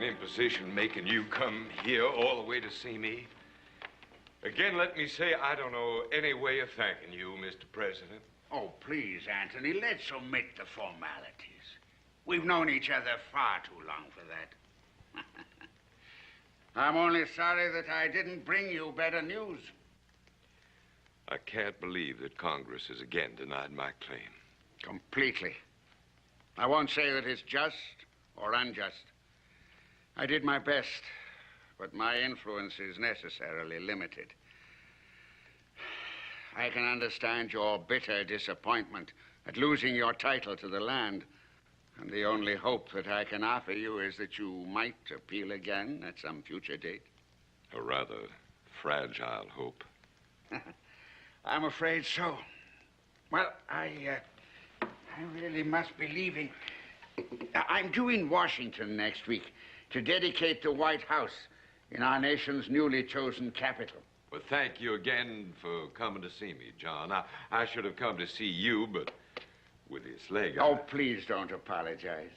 an imposition making you come here all the way to see me. Again, let me say I don't know any way of thanking you, Mr. President. Oh, please, Anthony, let's omit the formalities. We've known each other far too long for that. I'm only sorry that I didn't bring you better news. I can't believe that Congress has again denied my claim. Completely. I won't say that it's just or unjust. I did my best, but my influence is necessarily limited. I can understand your bitter disappointment at losing your title to the land. And the only hope that I can offer you is that you might appeal again at some future date. A rather fragile hope. I'm afraid so. Well, I really must be leaving. I'm due in Washington next week to dedicate the White House in our nation's newly chosen capital. Well, thank you again for coming to see me, John. I should have come to see you, but with this leg... Oh, please don't apologize.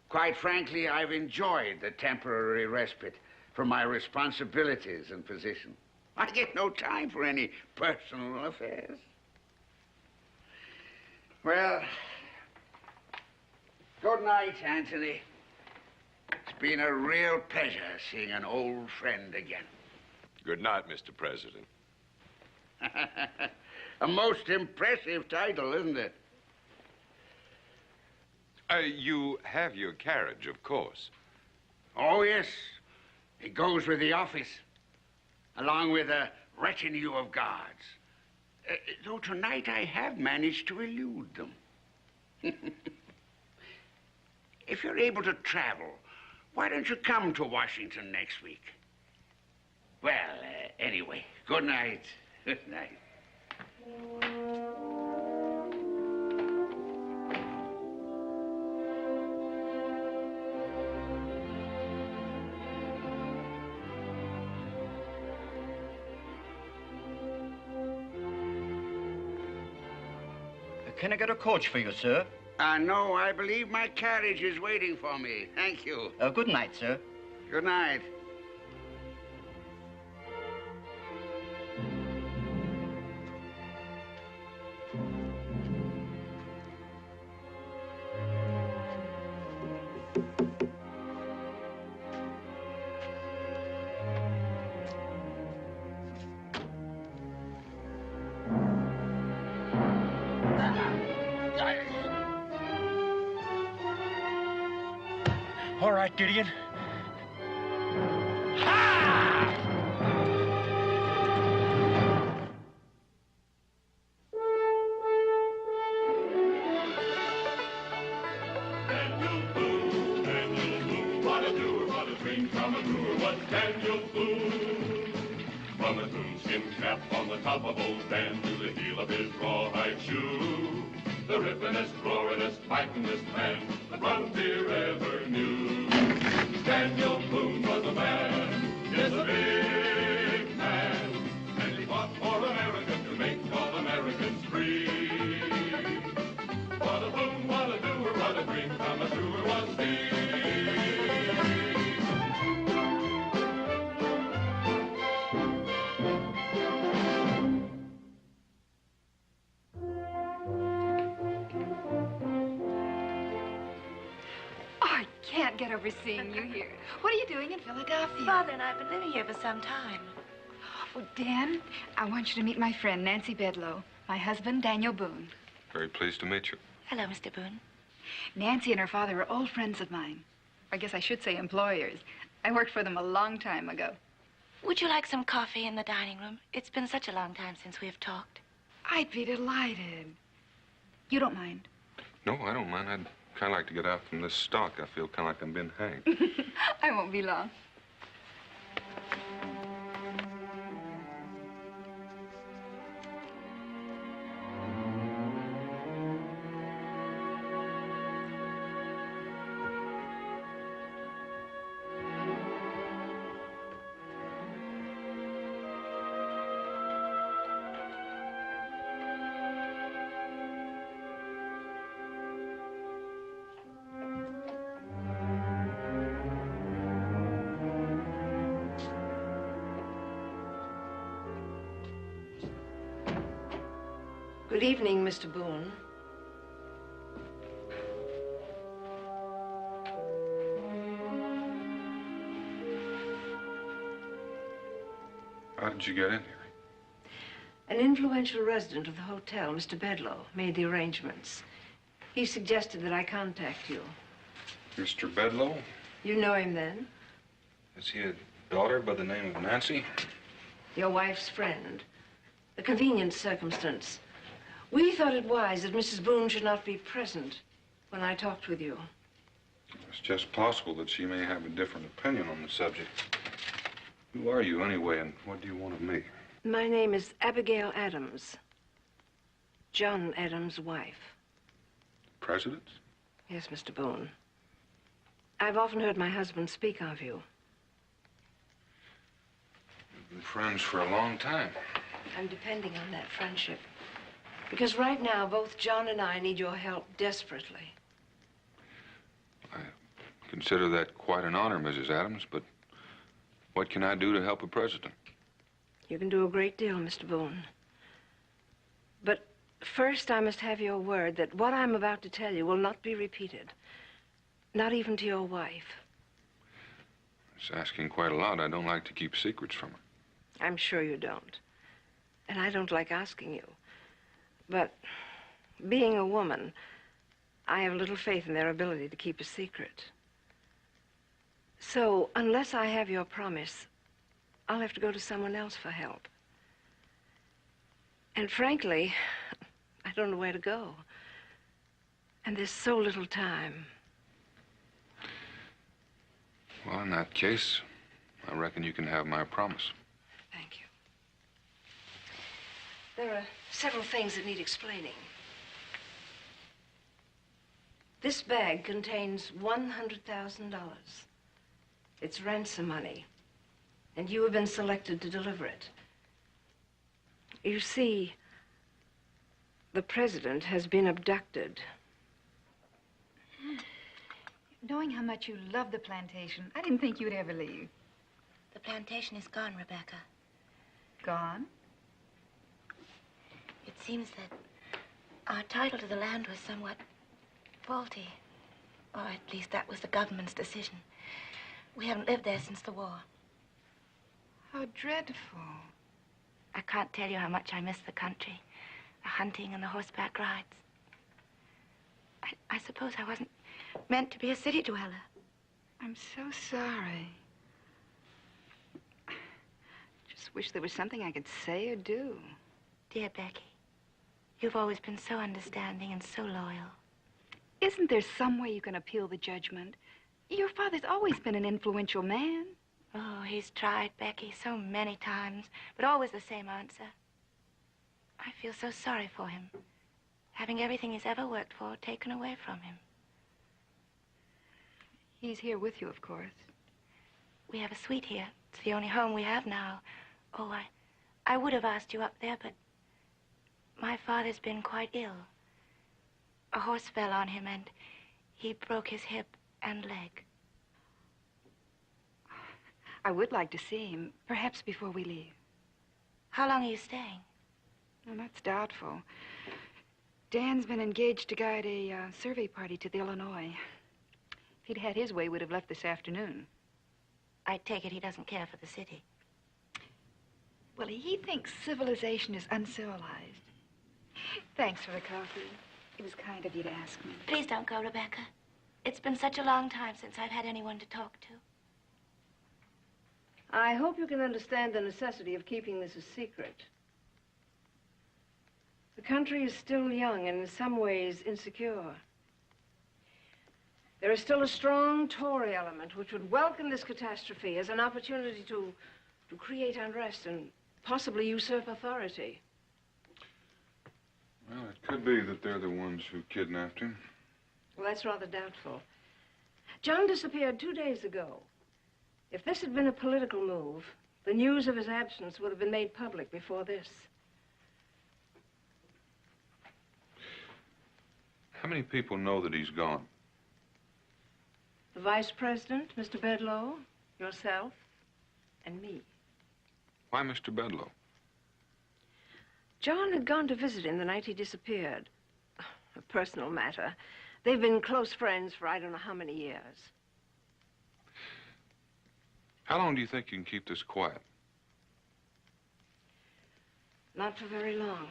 Quite frankly, I've enjoyed the temporary respite from my responsibilities and position. I get no time for any personal affairs. Well, good night, Anthony. It's been a real pleasure seeing an old friend again. Good night, Mr. President. A most impressive title, isn't it? You have your carriage, of course. Oh, yes. It goes with the office, along with a retinue of guards. Though tonight I have managed to elude them. If you're able to travel, why don't you come to Washington next week? Well, anyway, good night. Good night. Can I get a coach for you, sir? No, I believe my carriage is waiting for me. Thank you. Good night, sir. Good night. All right, Gideon. Daniel Boone. From a coonskin cap on the top of old Dan to the heel of his rawhide shoe, the rippenest, roaringest, fightingest man the frontier ever knew. Daniel Boone was a man, yes, a big man, and he fought for America to make all Americans free. What a Boone, what a doer, what a dream come true was he. Get over seeing you here. What are you doing in Philadelphia? Father and I have been living here for some time. Oh, Dan, I want you to meet my friend, Nancy Bedlow. My husband, Daniel Boone. Very pleased to meet you. Hello, Mr. Boone. Nancy and her father are old friends of mine. I guess I should say employers. I worked for them a long time ago. Would you like some coffee in the dining room? It's been such a long time since we have talked. I'd be delighted. You don't mind? No, I don't mind. I'd kind of like to get out from this stock. I feel kind of like I'm being hanged. I won't be long. Good evening, Mr. Boone. How did you get in here? An influential resident of the hotel, Mr. Bedlow, made the arrangements. He suggested that I contact you. Mr. Bedlow? You know him then? Is he a daughter by the name of Nancy? Your wife's friend. A convenient circumstance. We thought it wise that Mrs. Boone should not be present when I talked with you. It's just possible that she may have a different opinion on the subject. Who are you, anyway, and what do you want of me? My name is Abigail Adams. John Adams' wife. President? Yes, Mr. Boone. I've often heard my husband speak of you. We've been friends for a long time. I'm depending on that friendship. Because right now, both John and I need your help desperately. I consider that quite an honor, Mrs. Adams, but what can I do to help a president? You can do a great deal, Mr. Boone. But first, I must have your word that what I'm about to tell you will not be repeated. Not even to your wife. It's asking quite a lot. I don't like to keep secrets from her. I'm sure you don't. And I don't like asking you. But being a woman, I have little faith in their ability to keep a secret. So, unless I have your promise, I'll have to go to someone else for help. And frankly, I don't know where to go. And there's so little time. Well, in that case, I reckon you can have my promise. Thank you. There are several things that need explaining. This bag contains $100,000. It's ransom money, and you have been selected to deliver it. You see, the president has been abducted. Knowing how much you love the plantation, I didn't think you'd ever leave. The plantation is gone, Rebecca. Gone? It seems that our title to the land was somewhat faulty. Or at least that was the government's decision. We haven't lived there since the war. How dreadful. I can't tell you how much I miss the country, the hunting and the horseback rides. I suppose I wasn't meant to be a city dweller. I'm so sorry. Just wish there was something I could say or do. Dear Becky, you've always been so understanding and so loyal. Isn't there some way you can appeal the judgment? Your father's always been an influential man. Oh, he's tried, Becky, so many times, but always the same answer. I feel so sorry for him, having everything he's ever worked for taken away from him. He's here with you, of course. We have a suite here. It's the only home we have now. Oh, I would have asked you up there, but my father's been quite ill. A horse fell on him, and he broke his hip and leg. I would like to see him, perhaps before we leave. How long are you staying? Well, that's doubtful. Dan's been engaged to guide a survey party to the Illinois. If he'd had his way, we'd have left this afternoon. I take it he doesn't care for the city. Well, he thinks civilization is uncivilized. Thanks for the coffee. It was kind of you to ask me. Please don't go, Rebecca. It's been such a long time since I've had anyone to talk to. I hope you can understand the necessity of keeping this a secret. The country is still young and in some ways insecure. There is still a strong Tory element which would welcome this catastrophe as an opportunity to create unrest and possibly usurp authority. Well, it could be that they're the ones who kidnapped him. Well, that's rather doubtful. John disappeared 2 days ago. If this had been a political move, the news of his absence would have been made public before this. How many people know that he's gone? The Vice President, Mr. Bedlow, yourself, and me. Why Mr. Bedlow? John had gone to visit him the night he disappeared. A personal matter. They've been close friends for I don't know how many years. How long do you think you can keep this quiet? Not for very long.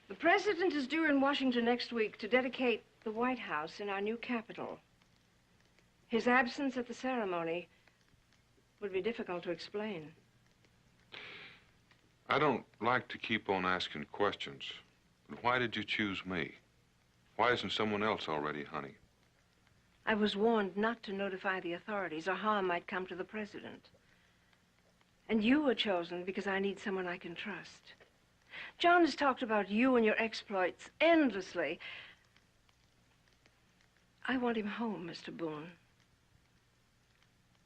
The president is due in Washington next week to dedicate the White House in our new capital. His absence at the ceremony would be difficult to explain. I don't like to keep on asking questions, but why did you choose me? Why isn't someone else already, honey? I was warned not to notify the authorities or harm might come to the president. And you were chosen because I need someone I can trust. John has talked about you and your exploits endlessly. I want him home, Mr. Boone.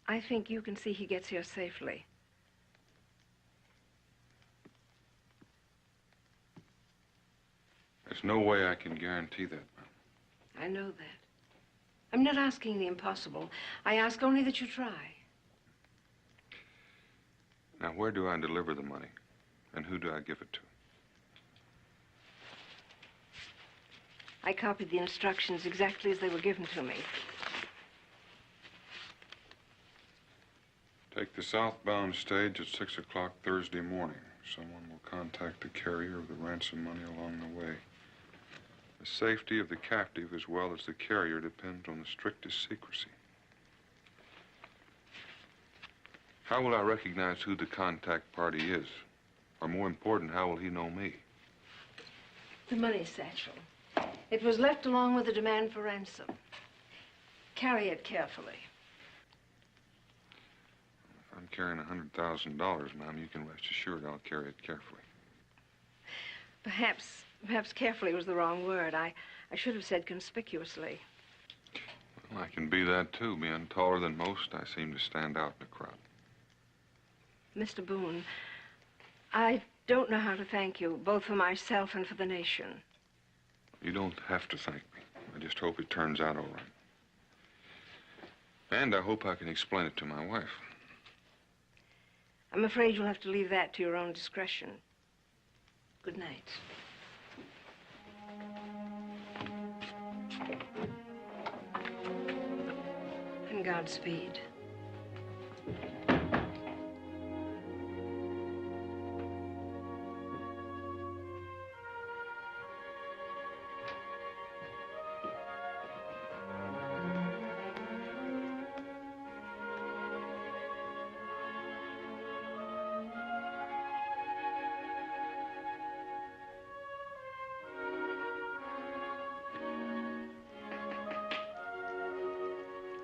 I think you can see he gets here safely. There's no way I can guarantee that, ma'am. I know that. I'm not asking the impossible. I ask only that you try. Now, where do I deliver the money? And who do I give it to? I copied the instructions exactly as they were given to me. Take the southbound stage at 6 o'clock Thursday morning. Someone will contact the carrier of the ransom money along the way. The safety of the captive as well as the carrier depends on the strictest secrecy. How will I recognize who the contact party is? Or more important, how will he know me? The money satchel. It was left along with the demand for ransom. Carry it carefully. If I'm carrying $100,000, ma'am, you can rest assured I'll carry it carefully. Perhaps carefully was the wrong word. I should have said conspicuously. Well, I can be that, too. Being taller than most, I seem to stand out in the crowd. Mr. Boone, I don't know how to thank you, both for myself and for the nation. You don't have to thank me. I just hope it turns out all right. And I hope I can explain it to my wife. I'm afraid you'll have to leave that to your own discretion. Good night. And Godspeed.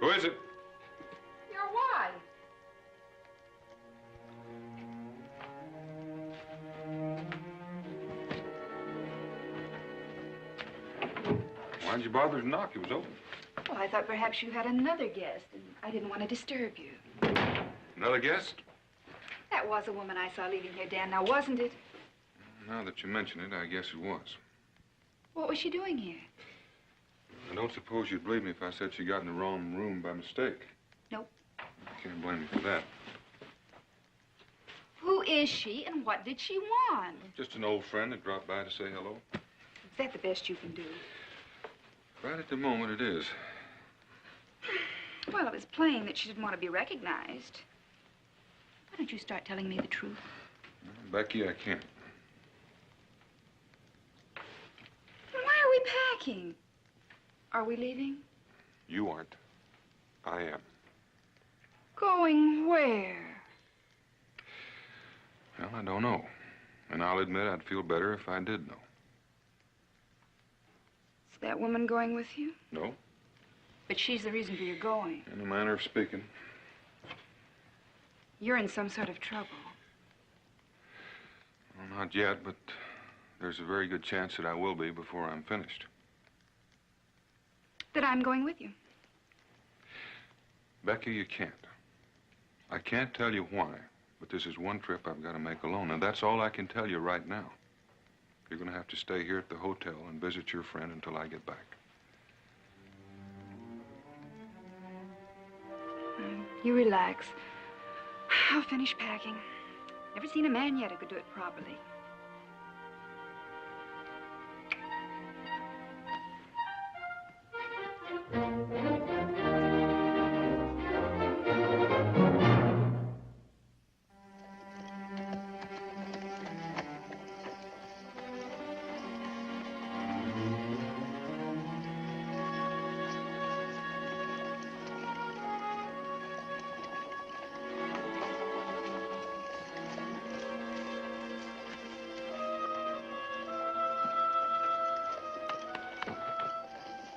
Who is it? Your wife. Why'd you bother to knock? It was open. Well, I thought perhaps you had another guest, and I didn't want to disturb you. Another guest? That was a woman I saw leaving here, Dan, now wasn't it? Now that you mention it, I guess it was. What was she doing here? I don't suppose you'd believe me if I said she got in the wrong room by mistake. Nope. Can't blame me for that. Who is she, and what did she want? Just an old friend that dropped by to say hello. Is that the best you can do? Right at the moment, it is. Well, it was plain that she didn't want to be recognized. Why don't you start telling me the truth? Becky, I can't. Then why are we packing? Are we leaving? You aren't. I am. Going where? Well, I don't know. And I'll admit I'd feel better if I did know. Is that woman going with you? No? But she's the reason for your going. In a manner of speaking. You're in some sort of trouble. Well, not yet, but there's a very good chance that I will be before I'm finished. That I'm going with you. Becky, you can't. I can't tell you why, but this is one trip I've got to make alone, and that's all I can tell you right now. You're going to have to stay here at the hotel and visit your friend until I get back. You relax. I'll finish packing. Never seen a man yet who could do it properly.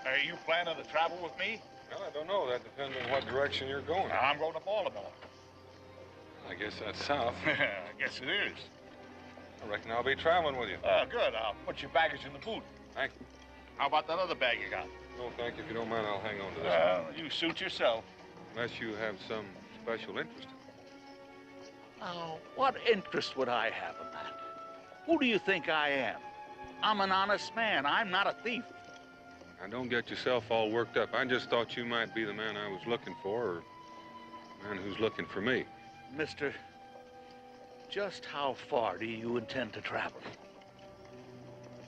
Are you planning to travel with me? Well, I don't know. That depends on what direction you're going. I'm going to Baltimore. I guess that's south. I guess it is. I reckon I'll be traveling with you. Good. I'll put your baggage in the boot. Thank you. How about that other bag you got? No, thank you. If you don't mind, I'll hang on to this Well, you suit yourself. one. Unless you have some special interest. Now, what interest would I have in that? Who do you think I am? I'm an honest man. I'm not a thief. Now, don't get yourself all worked up. I just thought you might be the man I was looking for, or the man who's looking for me. Mister, just how far do you intend to travel?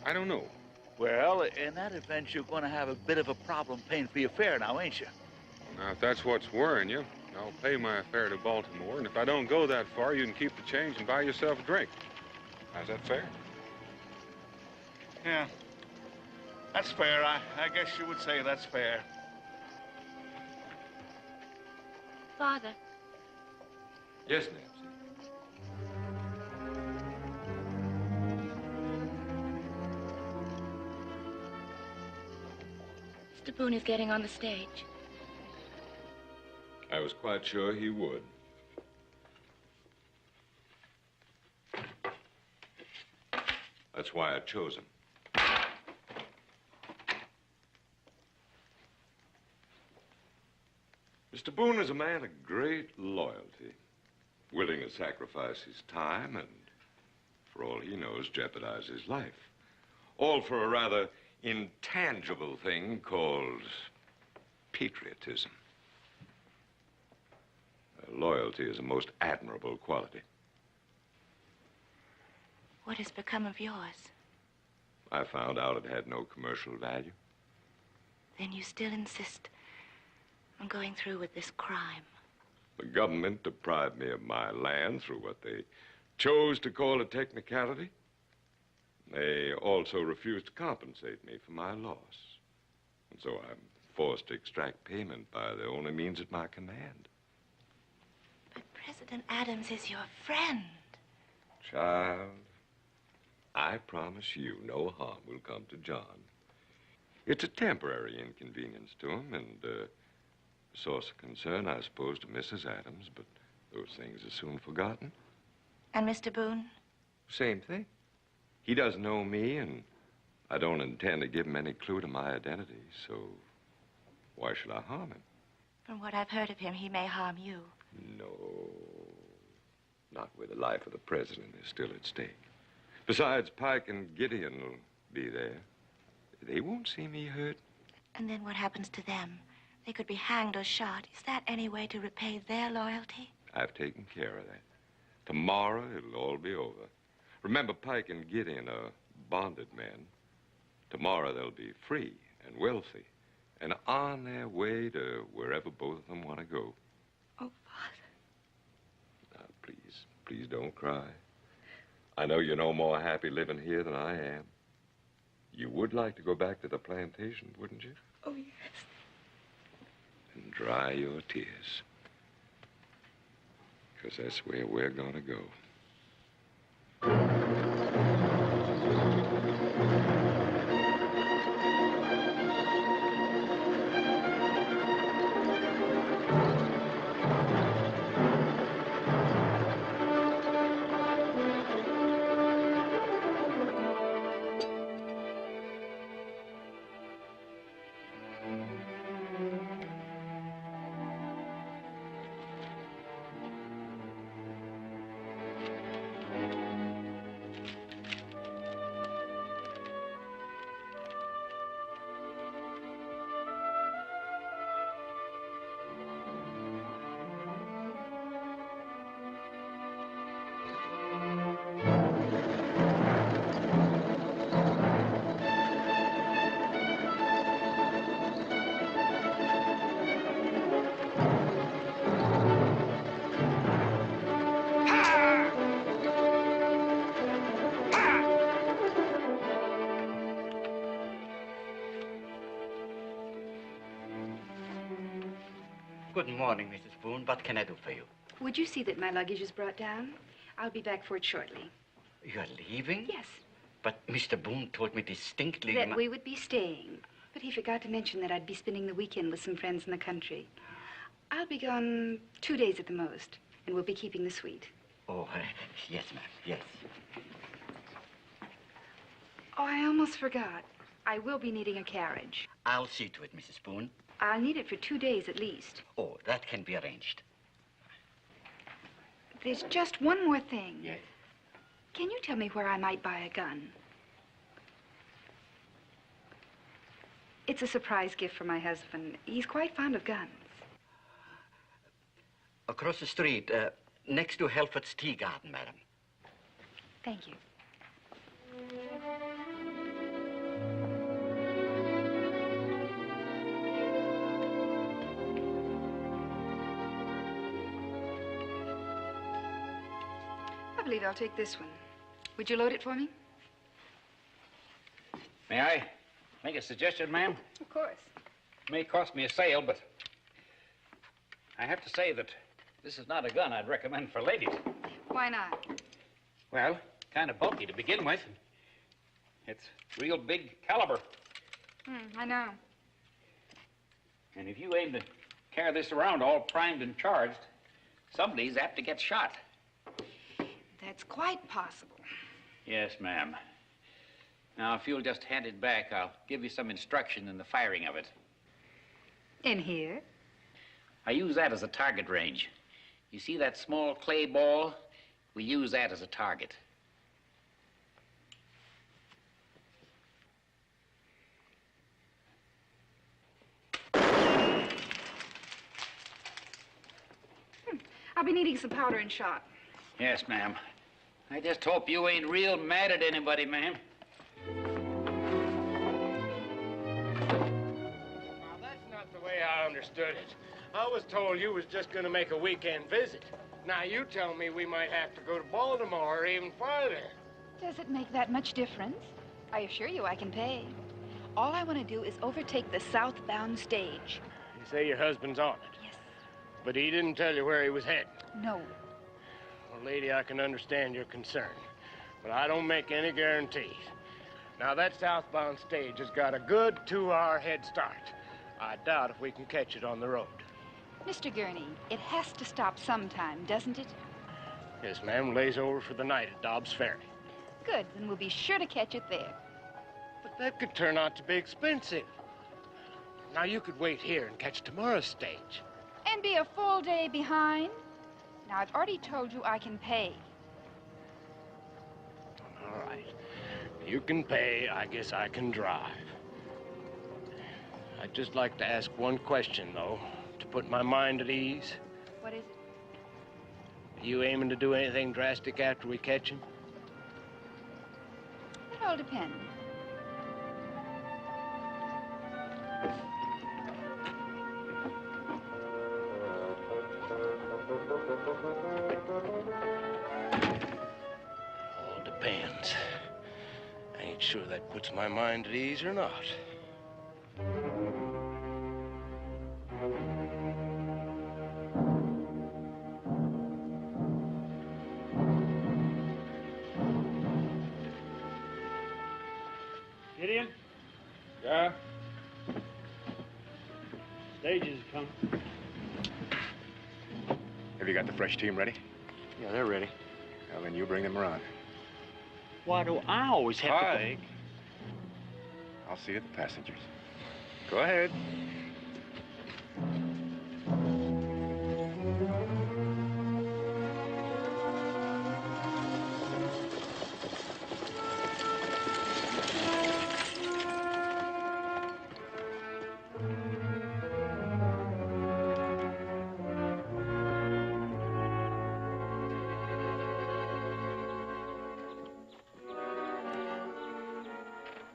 I don't know. Well, in that event, you're going to have a bit of a problem paying for your fare now, ain't you? Now, if that's what's worrying you, I'll pay my fare to Baltimore, and if I don't go that far, you can keep the change and buy yourself a drink. How's that fair? Yeah. That's fair. I guess you would say that's fair. Father, Yes, Nancy. Mr. Boone is getting on the stage. I was quite sure he would. That's why I chose him. Mr. Boone is a man of great loyalty, willing to sacrifice his time and, for all he knows, jeopardize his life. All for a rather intangible thing called patriotism. Loyalty is a most admirable quality. What has become of yours? I found out it had no commercial value. Then you still insist on going through with this crime? The government deprived me of my land through what they chose to call a technicality. They also refused to compensate me for my loss. And so I'm forced to extract payment by the only means at my command. But President Adams is your friend. Child, I promise you no harm will come to John. It's a temporary inconvenience to him and a source of concern, I suppose, to Mrs. Adams, but those things are soon forgotten. And Mr. Boone? Same thing. He doesn't know me, and I don't intend to give him any clue to my identity, so why should I harm him? From what I've heard of him, he may harm you. No, not where the life of the president is still at stake. Besides, Pike and Gideon will be there. They won't see me hurt. And then what happens to them? They could be hanged or shot. Is that any way to repay their loyalty? I've taken care of that. Tomorrow, it'll all be over. Remember, Pike and Gideon are bonded men. Tomorrow, they'll be free and wealthy and on their way to wherever both of them want to go. Oh, Father. Now, please don't cry. I know you're no more happy living here than I am. You would like to go back to the plantation, wouldn't you? Oh, yes. And dry your tears. Because that's where we're gonna go. Good morning, Mrs. Boone. What can I do for you? Would you see that my luggage is brought down? I'll be back for it shortly. You're leaving? Yes. But Mr. Boone told me distinctly That we would be staying. But he forgot to mention that I'd be spending the weekend with some friends in the country. I'll be gone 2 days at the most, and we'll be keeping the suite. Oh, yes, ma'am, yes. Oh, I almost forgot. I will be needing a carriage. I'll see to it, Mrs. Boone. I'll need it for 2 days at least. Oh, that can be arranged. There's just one more thing. Yes. Can you tell me where I might buy a gun? It's a surprise gift for my husband. He's quite fond of guns. Across the street, next to Helford's Tea Garden, madam. Thank you. I believe I'll take this one. Would you load it for me? May I make a suggestion, ma'am? Of course. It may cost me a sale, but I have to say that this is not a gun I'd recommend for ladies. Why not? Well, kind of bulky to begin with. It's real big caliber. I know. And if you aim to carry this around all primed and charged, somebody's apt to get shot. That's quite possible. Yes, ma'am. Now, if you'll just hand it back, I'll give you some instruction in the firing of it. In here? I use that as a target range. You see that small clay ball? We use that as a target. I'll be needing some powder and shot. Yes, ma'am. I just hope you ain't real mad at anybody, ma'am. Now, that's not the way I understood it. I was told you was just going to make a weekend visit. Now, you tell me we might have to go to Baltimore or even farther. Does it make that much difference? I assure you I can pay. All I want to do is overtake the Southbound stage. You say your husband's on it? Yes. But he didn't tell you where he was heading? No. Well, lady, I can understand your concern, but I don't make any guarantees. Now, that Southbound stage has got a good 2-hour head start. I doubt if we can catch it on the road. Mr. Gurney, it has to stop sometime, doesn't it? Yes, ma'am. Lays over for the night at Dobbs Ferry. Good, then we'll be sure to catch it there. But that could turn out to be expensive. Now, you could wait here and catch tomorrow's stage. And be a full day behind? Now, I've already told you I can pay. All right. You can pay. I guess I can drive. I'd just like to ask one question, though, to put my mind at ease. What is it? Are you aiming to do anything drastic after we catch him? It all depends. All depends. I ain't sure that puts my mind at ease or not. Gideon? Yeah? Stages come. Have you got the fresh team ready? Yeah, they're ready. Well, then you bring them around. Why do I always have to... Pike. I'll see you the passengers. Go ahead.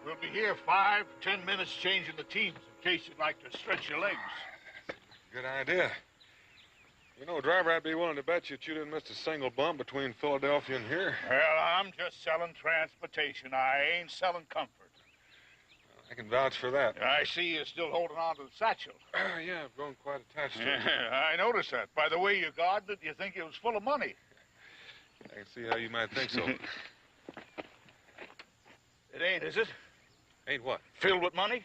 We'll be here 5, 10 minutes changing the teams in case you'd like to stretch your legs. Good idea. You know, driver, I'd be willing to bet you that you didn't miss a single bump between Philadelphia and here. Well, I'm just selling transportation. I ain't selling comfort. I can vouch for that. I see you're still holding on to the satchel. Yeah, I've grown quite attached to it. Yeah, I noticed that. By the way you guarded it, you think it was full of money. I can see how you might think so. It ain't, is it? Ain't what? Filled with money?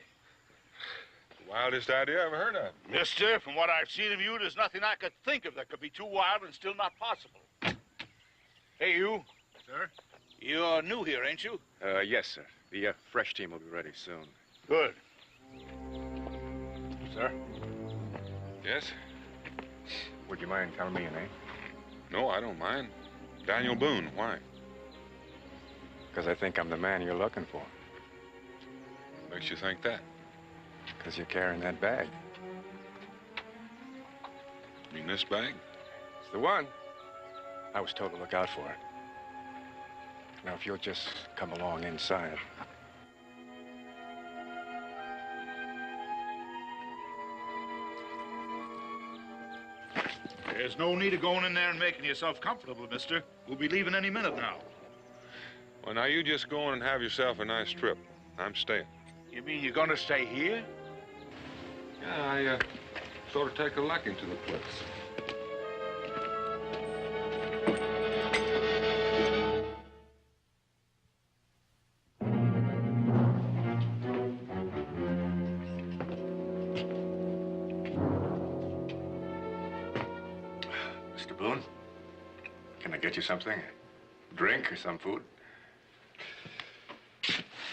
Wildest idea I ever heard of. Mister, from what I've seen of you, there's nothing I could think of that could be too wild and still not possible. Hey, you. Sir? You're new here, ain't you? Yes, sir. The fresh team will be ready soon. Good. Sir? Yes? Would you mind telling me your name? No, I don't mind. Daniel Boone. Why? Because I think I'm the man you're looking for. Makes you think that? Because you're carrying that bag. You mean this bag? It's the one. I was told to look out for it. Now, if you'll just come along inside. There's no need of going in there and making yourself comfortable, mister. We'll be leaving any minute now. Well, now you just go on and have yourself a nice trip. I'm staying. You mean you're going to stay here? Yeah, I sort of take a liking to the place. Mr. Boone, can I get you something? A drink or some food?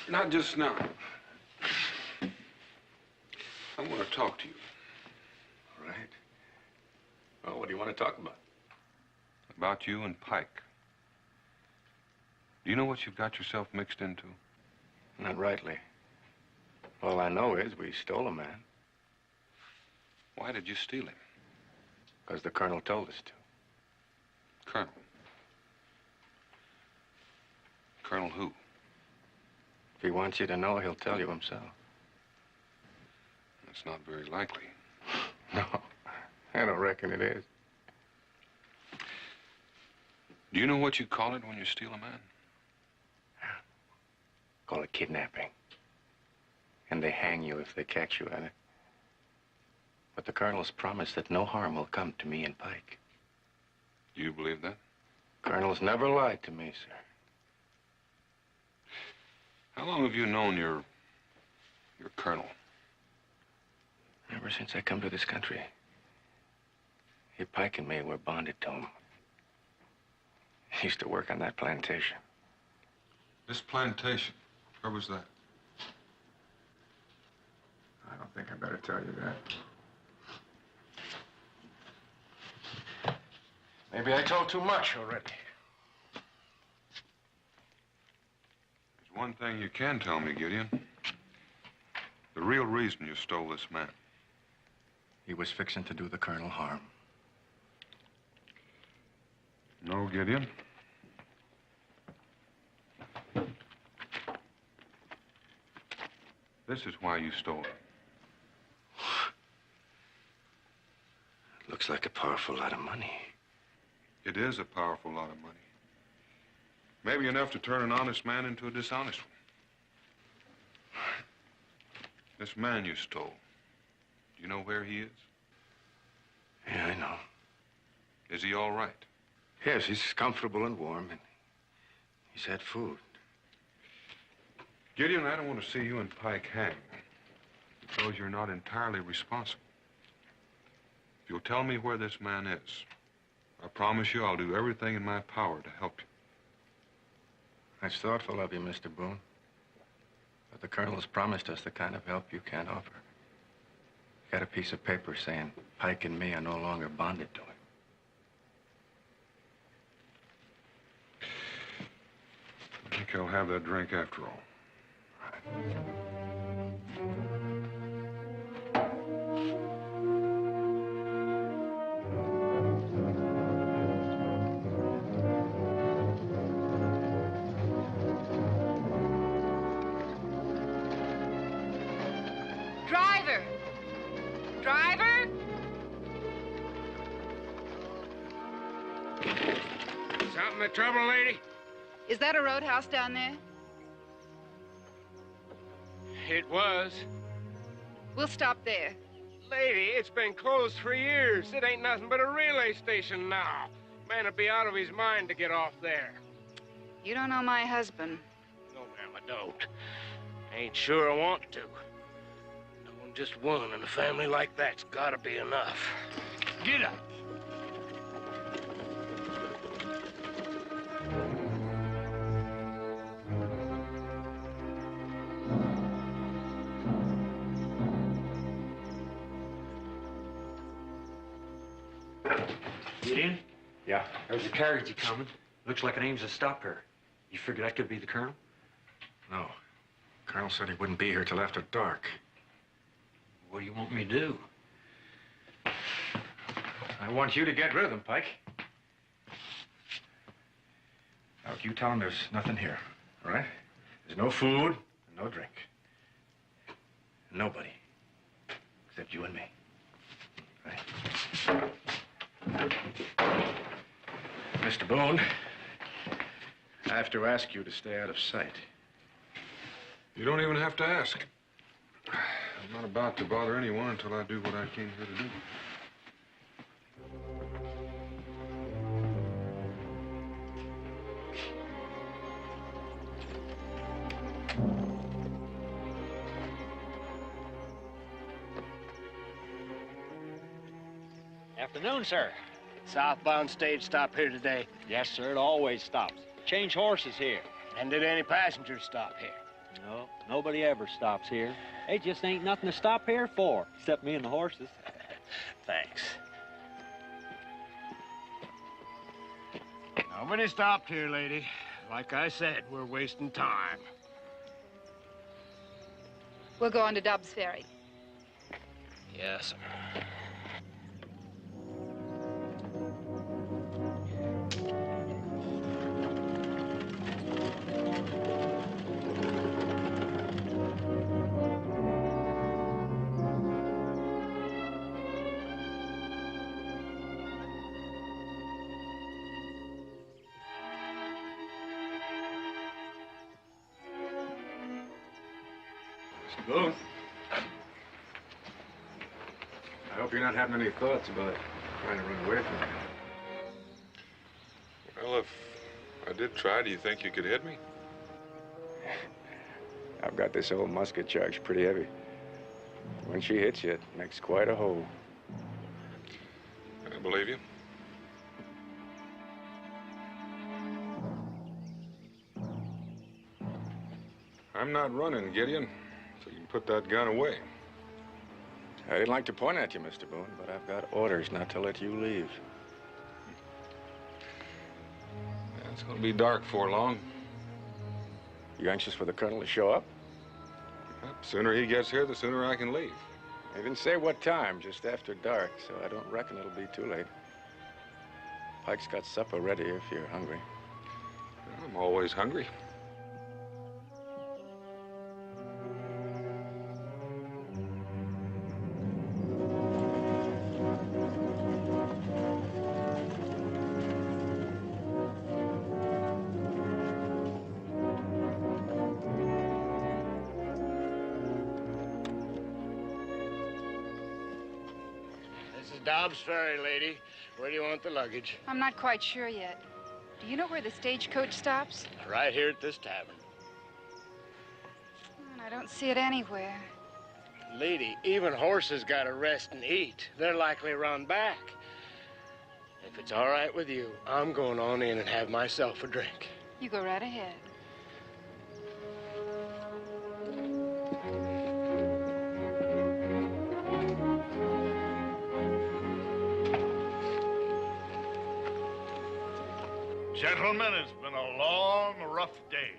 Not just now. I want to talk to you. All right. Well, what do you want to talk about? About you and Pike. Do you know what you've got yourself mixed into? Not rightly. All I know is we stole a man. Why did you steal him? Because the colonel told us to. Colonel? Colonel who? If he wants you to know, he'll tell you himself. That's not very likely. No, I don't reckon it is. Do you know what you call it when you steal a man? Call it kidnapping. And they hang you if they catch you at it. But the colonel's promised that no harm will come to me and Pike. Do you believe that? Colonel's never lied to me, sir. How long have you known your colonel? Ever since I come to this country. He, Pike, and me were bonded to him. He used to work on that plantation. This plantation? Where was that? I don't think I better tell you that. Maybe I told too much already. There's one thing you can tell me, Gideon. The real reason you stole this man. He was fixing to do the colonel harm. No, Gideon. This is why you stole it. Looks like a powerful lot of money. It is a powerful lot of money. Maybe enough to turn an honest man into a dishonest one. This man you stole, do you know where he is? Yeah, I know. Is he all right? Yes, he's comfortable and warm, and he's had food. Gideon, I don't want to see you and Pike hang because you're not entirely responsible. If you'll tell me where this man is, I promise you I'll do everything in my power to help you. That's thoughtful of you, Mr. Boone. But the colonel's promised us the kind of help you can't offer. Got a piece of paper saying Pike and me are no longer bonded to him. I think I'll have that drink after all. Driver! Driver! Something the trouble, lady? Is that a roadhouse down there? It was. We'll stop there. Lady, it's been closed for years. It ain't nothing but a relay station now. Man'd be out of his mind to get off there. You don't know my husband. No, ma'am, I don't. Ain't sure I want to. Knowing just one in a family like that's gotta be enough. Get up. Get in? Yeah. There's a carriage coming. Looks like it aims to stop her. You figure that could be the Colonel? No. Colonel said he wouldn't be here till after dark. What do you want me to do? I want you to get rid of them, Pike. Now, you tell him there's nothing here, all right? There's no food and no drink. Nobody. Except you and me. Right? Mr. Boone, I have to ask you to stay out of sight. You don't even have to ask. I'm not about to bother anyone until I do what I came here to do. Afternoon, sir. Southbound stage stop here today. Yes, sir. It always stops. Change horses here. And did any passengers stop here? No, nobody ever stops here. There just ain't nothing to stop here for, except me and the horses. Thanks. Nobody stopped here, lady. Like I said, we're wasting time. We'll go on to Dobbs Ferry. Yes, sir. Mr. Boone. I hope you're not having any thoughts about trying to run away from me. Well, if I did try, do you think you could hit me? I've got this old musket charged pretty heavy. When she hits you, it makes quite a hole. I believe you. I'm not running, Gideon, so you can put that gun away. I didn't like to point at you, Mr. Boone, but I've got orders not to let you leave. Yeah, it's going to be dark before long. You anxious for the Colonel to show up? Yep, the sooner he gets here, the sooner I can leave. They didn't say what time, just after dark, so I don't reckon it'll be too late. Pike's got supper ready if you're hungry. I'm always hungry. Dobbs Ferry, lady. Where do you want the luggage? I'm not quite sure yet. Do you know where the stagecoach stops? Right here at this tavern. I don't see it anywhere. Lady, even horses gotta rest and eat. They're likely run back. If it's all right with you, I'm going on in and have myself a drink. You go right ahead. Gentlemen, it's been a long, rough day.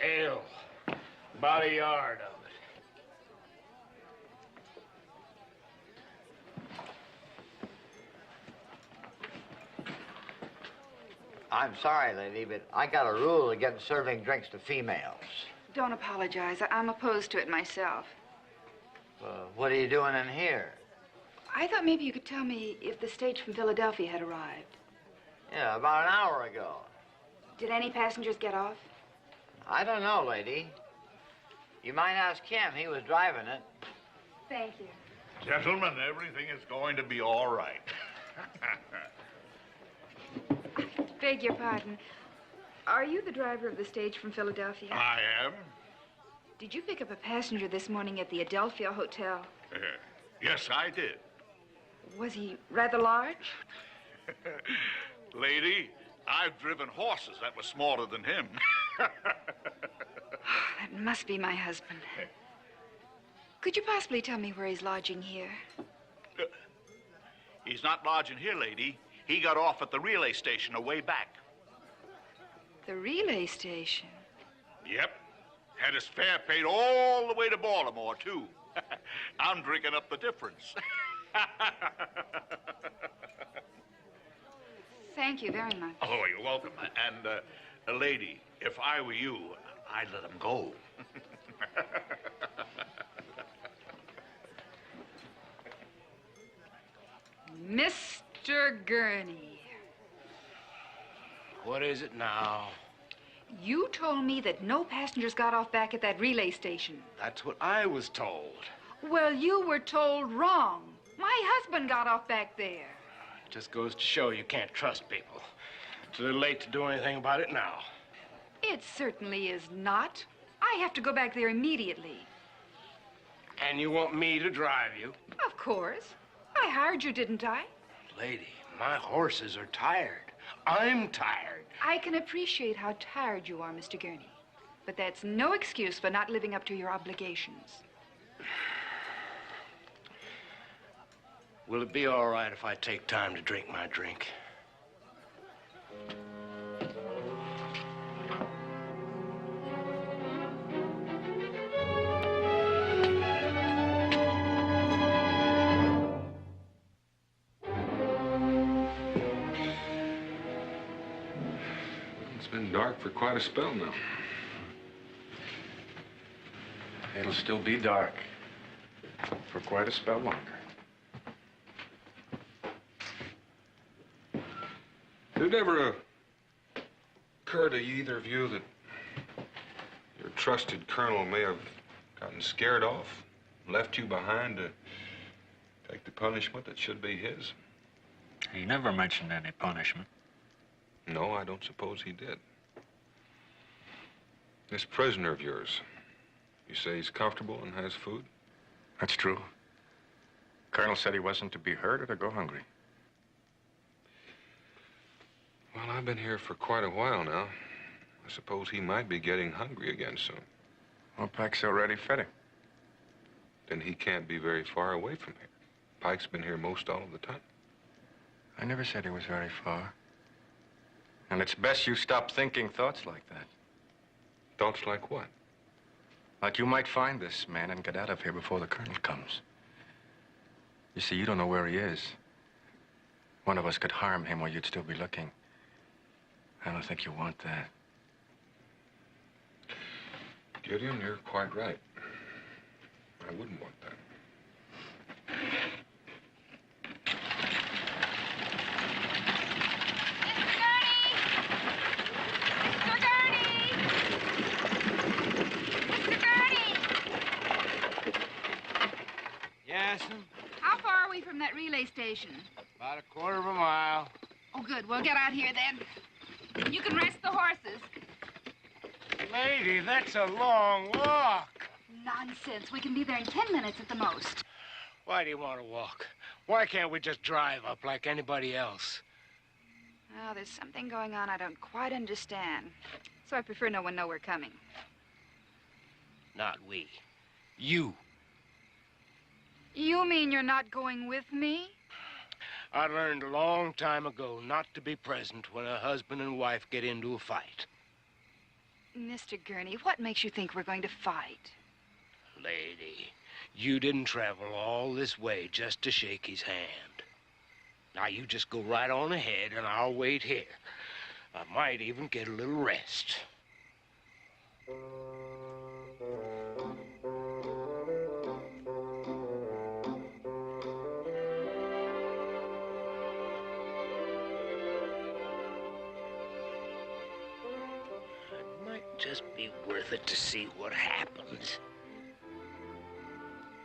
Ale. About a yard of it. I'm sorry, lady, but I got a rule against serving drinks to females. Don't apologize. I'm opposed to it myself. What are you doing in here? I thought maybe you could tell me if the stage from Philadelphia had arrived. Yeah, about an hour ago. Did any passengers get off? I don't know, lady. You might ask him. He was driving it. Thank you. Gentlemen, everything is going to be all right. Beg your pardon. Are you the driver of the stage from Philadelphia? I am. Did you pick up a passenger this morning at the Adelphia Hotel? Yes, I did. Was he rather large? Lady, I've driven horses that were smaller than him. That must be my husband. Could you possibly tell me where he's lodging here? He's not lodging here, lady. He got off at the relay station a way back. The relay station? Yep. Had his fare paid all the way to Baltimore, too. I'm drinking up the difference. Thank you very much. Oh, you're welcome. And, lady, if I were you, I'd let him go. Mr. Gurney. What is it now? You told me that no passengers got off back at that relay station. That's what I was told. Well, you were told wrong. My husband got off back there. It just goes to show you can't trust people. It's a little late to do anything about it now. It certainly is not. I have to go back there immediately. And you want me to drive you? Of course. I hired you, didn't I? Lady, my horses are tired. I'm tired. I can appreciate how tired you are, Mr. Gurney. But that's no excuse for not living up to your obligations. Will it be all right if I take time to drink my drink? It's been dark for quite a spell now. It'll still be dark for quite a spell longer. Did it ever occur to either of you that your trusted colonel may have gotten scared off, left you behind to take the punishment that should be his? He never mentioned any punishment. No, I don't suppose he did. This prisoner of yours, you say he's comfortable and has food? That's true. Colonel said he wasn't to be hurt or to go hungry. Well, I've been here for quite a while now. I suppose he might be getting hungry again soon. Well, Pike's already fed him. Then he can't be very far away from here. Pike's been here most all of the time. I never said he was very far. And it's best you stop thinking thoughts like that. Thoughts like what? Like you might find this man and get out of here before the colonel comes. You see, you don't know where he is. One of us could harm him while you'd still be looking. I don't think you want that. Gideon, you're quite right. I wouldn't want that. Yes, How far are we from that relay station? about a quarter of a mile. Oh, good. We'll get out here then. You can rest the horses. Lady, that's a long walk. Nonsense. We can be there in 10 minutes at the most. Why do you want to walk? Why can't we just drive up like anybody else? Well, there's something going on I don't quite understand. So I prefer no one know we're coming. Not we. You. You mean you're not going with me? I learned a long time ago not to be present when a husband and wife get into a fight. Mr. Gurney, what makes you think we're going to fight? Lady, you didn't travel all this way just to shake his hand. Now, you just go right on ahead, and I'll wait here. I might even get a little rest. just be worth it to see what happens.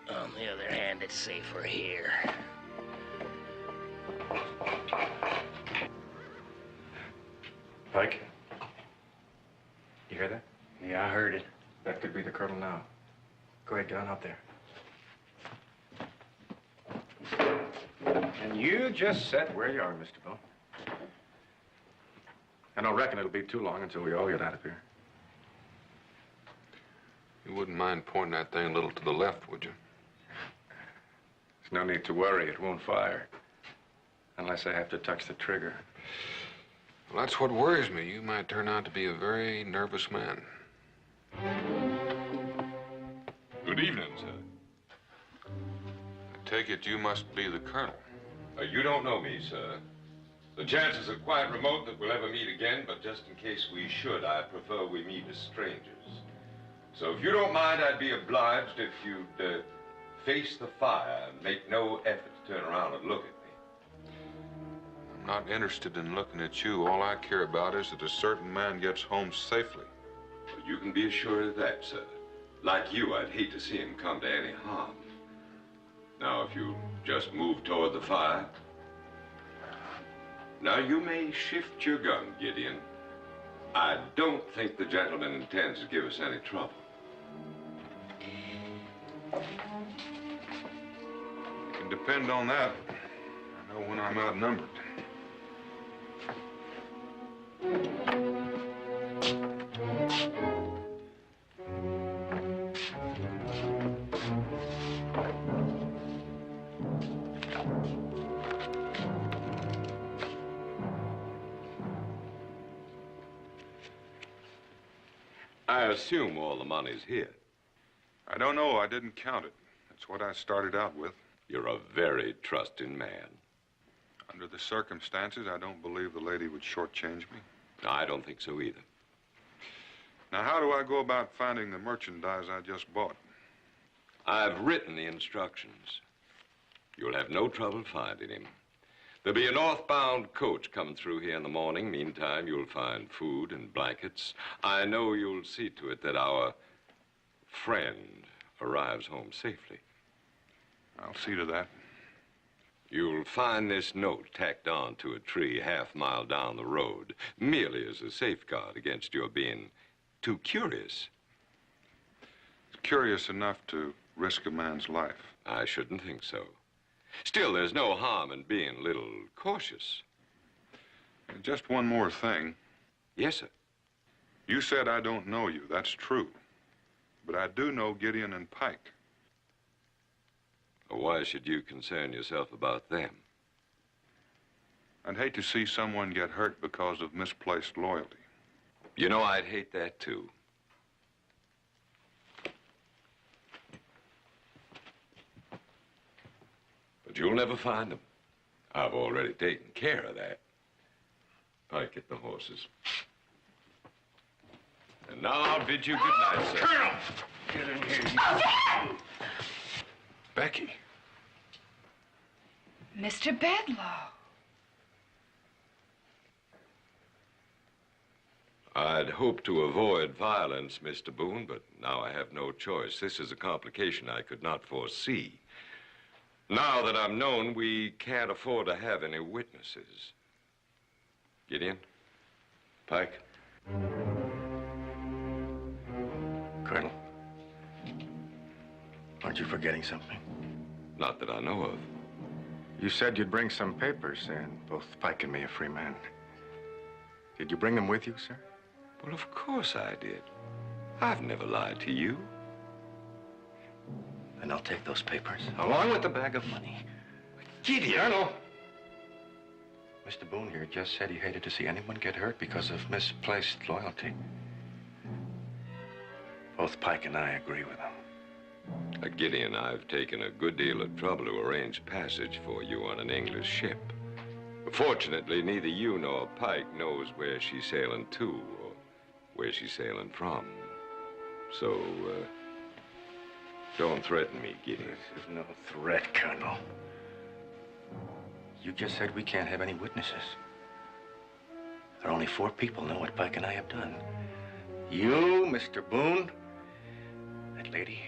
On the other hand, it's safer here. Pike? You hear that? Yeah, I heard it. That could be the colonel now. Go ahead, get on out there. And you just sit where you are, Mr. Boone. I don't reckon it'll be too long until we all get out of here. You wouldn't mind pointing that thing a little to the left, would you? There's no need to worry. It won't fire. Unless I have to touch the trigger. Well, that's what worries me. You might turn out to be a very nervous man. Good evening, sir. I take it you must be the colonel. You don't know me, sir. The chances are quite remote that we'll ever meet again, but just in case we should, I prefer we meet as strangers. So if you don't mind, I'd be obliged if you'd face the fire and make no effort to turn around and look at me. I'm not interested in looking at you. All I care about is that a certain man gets home safely. Well, you can be assured of that, sir. Like you, I'd hate to see him come to any harm. Now, if you just move toward the fire. Now, you may shift your gun, Gideon. I don't think the gentleman intends to give us any trouble. You can depend on that. I know when I'm outnumbered. I assume all the money's here. I don't know. I didn't count it. That's what I started out with. You're a very trusting man. Under the circumstances, I don't believe the lady would shortchange me. I don't think so either. Now, how do I go about finding the merchandise I just bought? I've written the instructions. You'll have no trouble finding him. There'll be a northbound coach coming through here in the morning. Meantime, you'll find food and blankets. I know you'll see to it that our friend arrives home safely. I'll see to that. You'll find this note tacked on to a tree half-mile down the road, merely as a safeguard against your being too curious. It's curious enough to risk a man's life. I shouldn't think so. Still, there's no harm in being a little cautious. And just one more thing. Yes, sir. You said I don't know you. That's true. But I do know Gideon and Pike. Why should you concern yourself about them? I'd hate to see someone get hurt because of misplaced loyalty. You know, I'd hate that, too. But you'll never find them. I've already taken care of that. Pike, get the horses. And now I'll bid you good night, sir. Colonel! Get in here. Becky. Mr. Bedlow. I'd hoped to avoid violence, Mr. Boone, but now I have no choice. This is a complication I could not foresee. Now that I'm known, we can't afford to have any witnesses. Gideon? Pike? Colonel, aren't you forgetting something? Not that I know of. You said you'd bring some papers saying both Pike and me are free men. Did you bring them with you, sir? Well, of course I did. I've never lied to you. Then I'll take those papers, along with the bag of money. Gideon! Colonel! Mr. Boone here just said he hated to see anyone get hurt because of misplaced loyalty. Both Pike and I agree with him. Gideon, I've taken a good deal of trouble to arrange passage for you on an English ship. Fortunately, neither you nor Pike knows where she's sailing to or where she's sailing from. So, don't threaten me, Gideon. This is no threat, Colonel. You just said we can't have any witnesses. There are only 4 people know what Pike and I have done. You, Mr. Boone, that lady,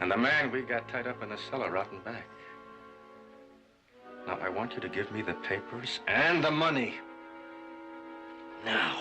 and the man we got tied up in the cellar rotting back. Now, I want you to give me the papers and the money. Now.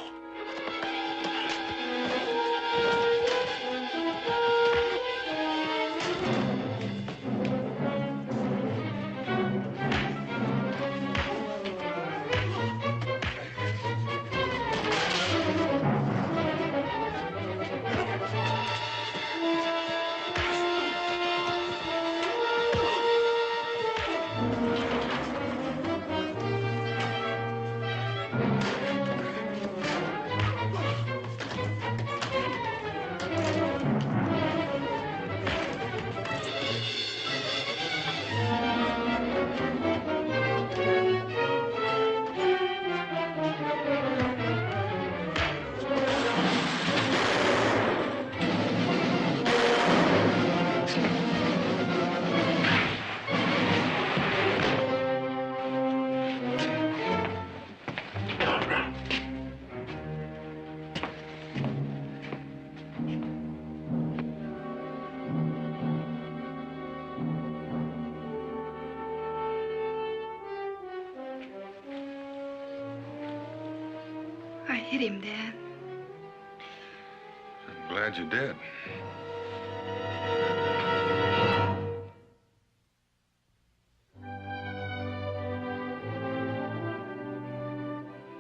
I hit him, Dad. I'm glad you did.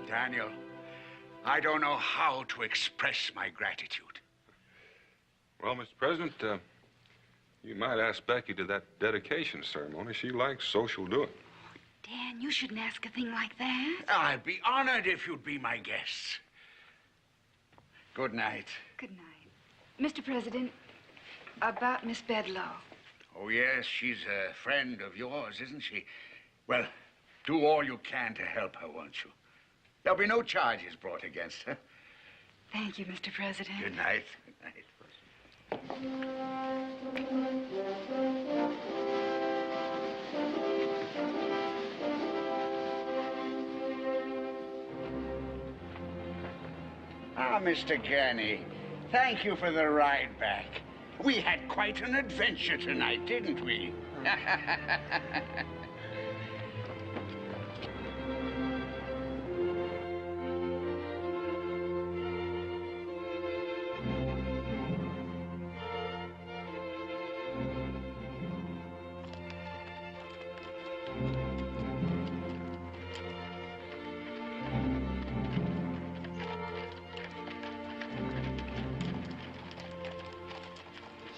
Daniel, I don't know how to express my gratitude. Well, Mr. President, you might ask Becky to that dedication ceremony. She likes social doing. Dan, you shouldn't ask a thing like that. I'd be honored if you'd be my guest. Good night. Good night. Mr. President, about Miss Bedlow. Oh, yes, she's a friend of yours, isn't she? Well, do all you can to help her, won't you? There'll be no charges brought against her. Thank you, Mr. President. Good night. Good night. Ah, Mr. Gurney, thank you for the ride back. We had quite an adventure tonight, didn't we?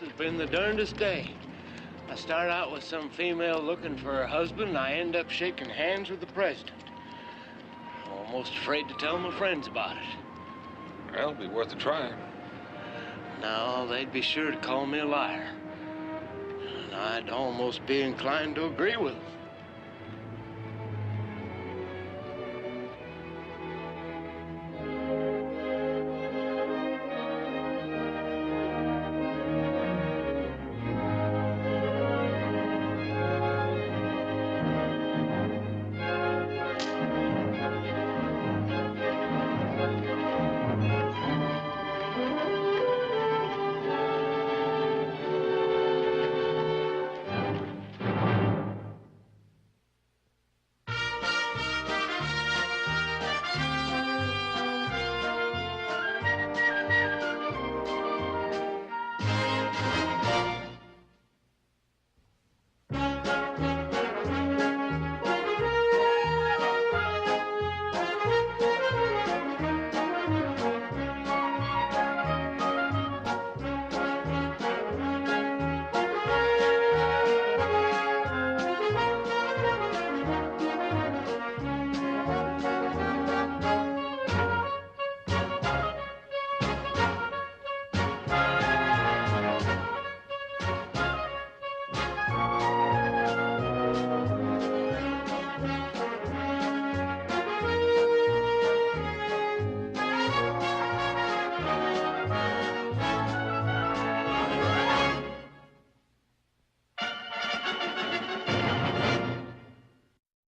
This has been the darndest day. I start out with some female looking for her husband, and I end up shaking hands with the president. I'm almost afraid to tell my friends about it. Well, it'll be worth a try. No, they'd be sure to call me a liar. And I'd almost be inclined to agree with them.